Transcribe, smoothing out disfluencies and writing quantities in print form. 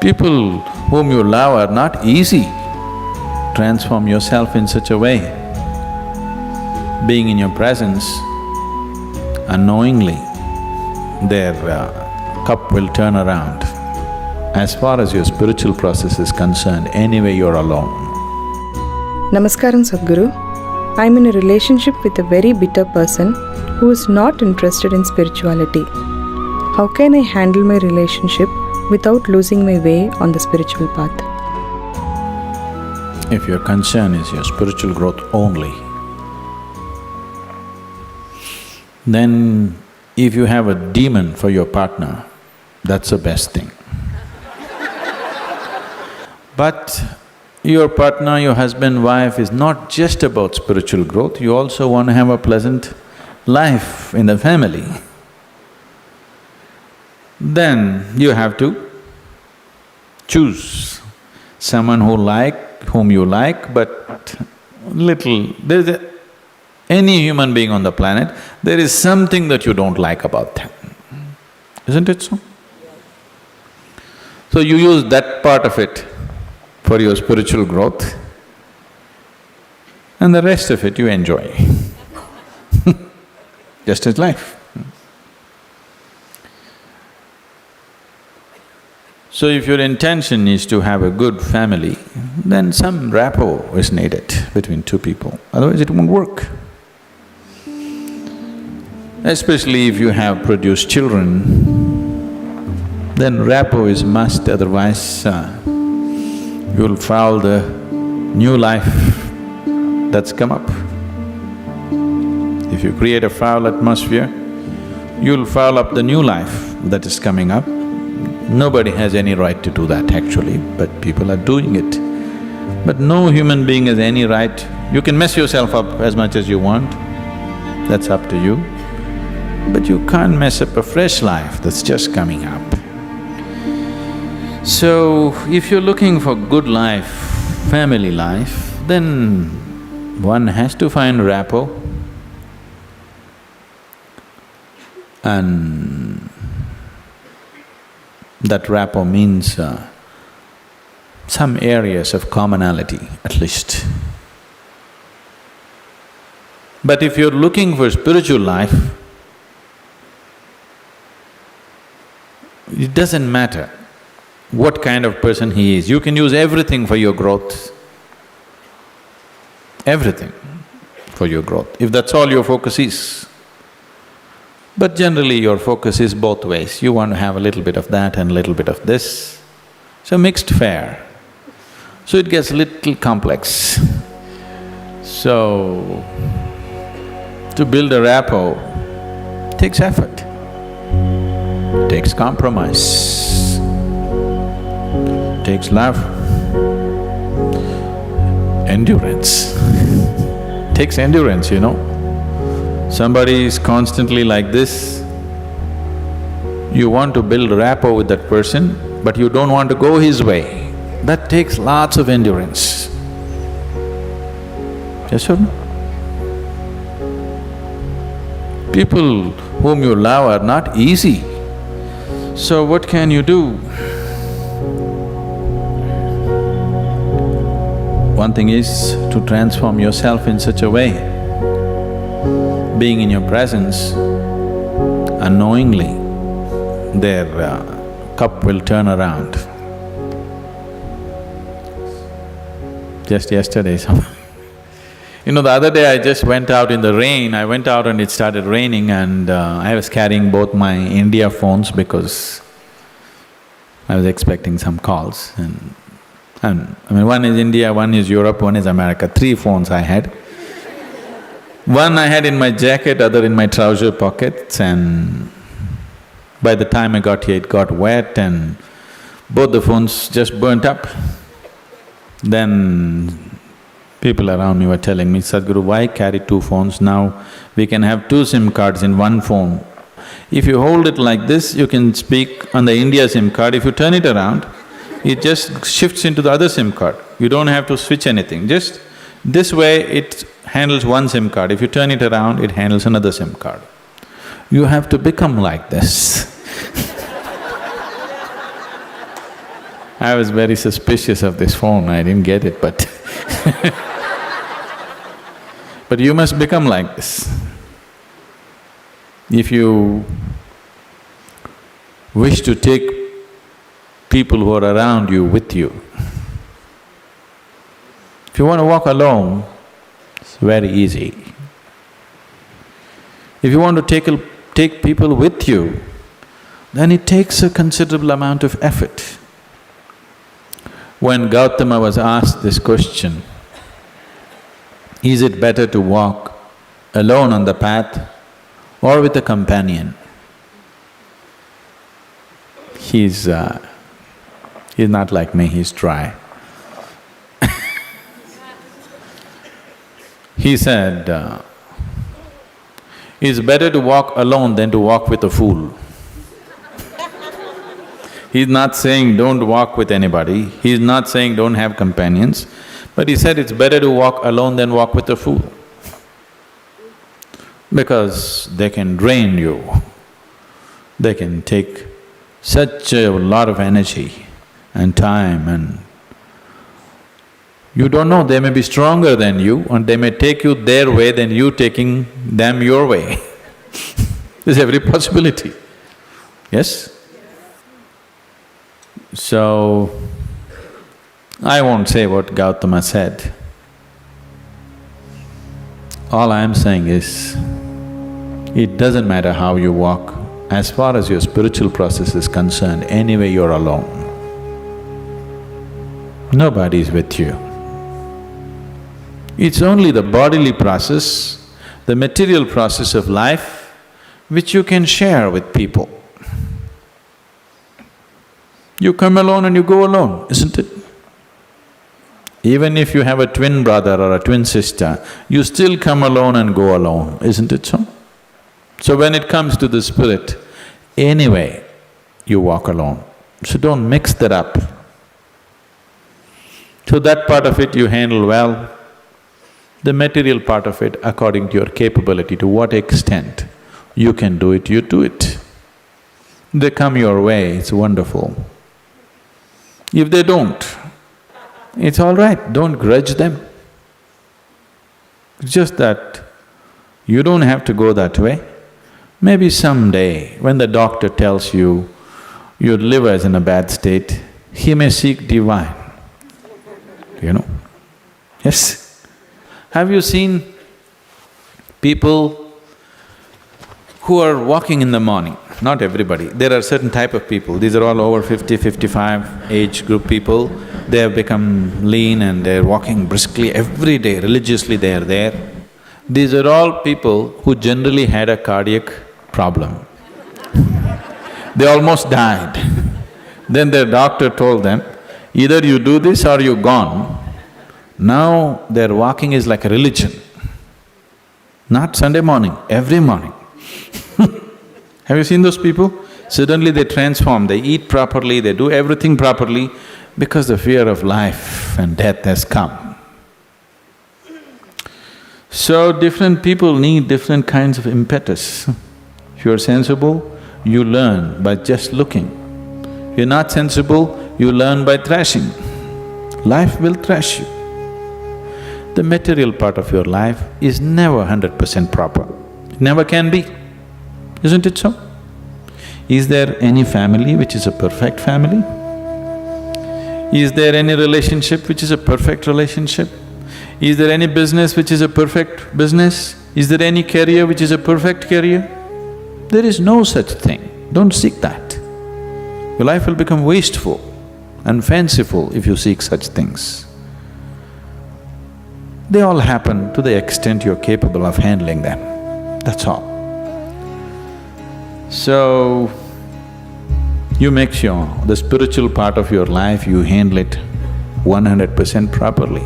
People whom you love are not easy. Transform yourself in such a way. Being in your presence, unknowingly, their cup will turn around. As far as your spiritual process is concerned, anyway you're alone. Namaskaram Sadhguru. I'm in a relationship with a very bitter person who is not interested in spirituality. How can I handle my relationship without losing my way on the spiritual path? If your concern is your spiritual growth only, then if you have a demon for your partner, that's the best thing. But your partner, your husband, wife is not just about spiritual growth, you also want to have a pleasant life in the family. Then you have to choose someone whom you like, but any human being on the planet, there is something that you don't like about them. Isn't it so? So you use that part of it for your spiritual growth, and the rest of it you enjoy. Just as life. So if your intention is to have a good family, then some rapport is needed between two people, otherwise it won't work. Especially if you have produced children, then rapport is must, otherwise you'll foul the new life that's come up. If you create a foul atmosphere, you'll foul up the new life that is coming up. Nobody has any right to do that actually, but people are doing it. But no human being has any right. You can mess yourself up as much as you want, that's up to you. But you can't mess up a fresh life that's just coming up. So, if you're looking for good life, family life, then one has to find rapport. And that rapport means some areas of commonality at least. But if you're looking for spiritual life, it doesn't matter what kind of person he is, you can use everything for your growth. Everything for your growth, if that's all your focus is. But generally your focus is both ways, you want to have a little bit of that and a little bit of this. So mixed fare. So it gets little complex. So, to build a rapport takes effort, takes compromise, takes love, endurance. Takes endurance, you know. Somebody is constantly like this, you want to build rapport with that person, but you don't want to go his way. That takes lots of endurance. Yes or no? People whom you love are not easy. So what can you do? One thing is to transform yourself in such a way, being in your presence, unknowingly, their cup will turn around. Just yesterday, you know, the other day I just went out in the rain, I went out and it started raining and I was carrying both my India phones because I was expecting some calls and I mean, one is India, one is Europe, one is America, 3 phones I had. One I had in my jacket, other in my trouser pockets, and by the time I got here it got wet and both the phones just burnt up. Then people around me were telling me, Sadhguru, why carry 2 phones? Now we can have 2 SIM cards in one phone. If you hold it like this, you can speak on the India SIM card. If you turn it around, it just shifts into the other SIM card. You don't have to switch anything, just this way it handles one SIM card. If you turn it around, it handles another SIM card. You have to become like this. I was very suspicious of this phone, I didn't get it, but but you must become like this. If you wish to take people who are around you with you, if you want to walk alone, it's very easy. If you want to take people with you, then it takes a considerable amount of effort. When Gautama was asked this question, is it better to walk alone on the path or with a companion? He's not like me, he's dry. He said, it's better to walk alone than to walk with a fool. He's not saying don't walk with anybody, he's not saying don't have companions, but he said it's better to walk alone than walk with a fool. Because they can drain you, they can take such a lot of energy and time, and you don't know, they may be stronger than you and they may take you their way than you taking them your way. There's every possibility, yes? So, I won't say what Gautama said. All I'm saying is, it doesn't matter how you walk, as far as your spiritual process is concerned, anyway you're alone. Nobody is with you. It's only the bodily process, the material process of life, which you can share with people. You come alone and you go alone, isn't it? Even if you have a twin brother or a twin sister, you still come alone and go alone, isn't it so? So when it comes to the spirit, anyway, you walk alone. So don't mix that up. So that part of it you handle well. The material part of it, according to your capability, to what extent you can do it, you do it. They come your way, it's wonderful. If they don't, it's all right, don't grudge them. It's just that you don't have to go that way. Maybe someday, when the doctor tells you your liver is in a bad state, he may seek divine, you know. Yes. Have you seen people who are walking in the morning? Not everybody, there are certain type of people, these are all over 50, 55 age group people. They have become lean and they're walking briskly every day, religiously they are there. These are all people who generally had a cardiac problem. They almost died. Then their doctor told them, either you do this or you're gone. Now their walking is like a religion. Not Sunday morning, every morning. Have you seen those people? Suddenly they transform, they eat properly, they do everything properly because the fear of life and death has come. So different people need different kinds of impetus. If you're sensible, you learn by just looking. If you're not sensible, you learn by thrashing. Life will thrash you. The material part of your life is never 100% proper, it never can be, isn't it so? Is there any family which is a perfect family? Is there any relationship which is a perfect relationship? Is there any business which is a perfect business? Is there any career which is a perfect career? There is no such thing, don't seek that. Your life will become wasteful and fanciful if you seek such things. They all happen to the extent you're capable of handling them, that's all. So, you make sure the spiritual part of your life, you handle it 100% properly.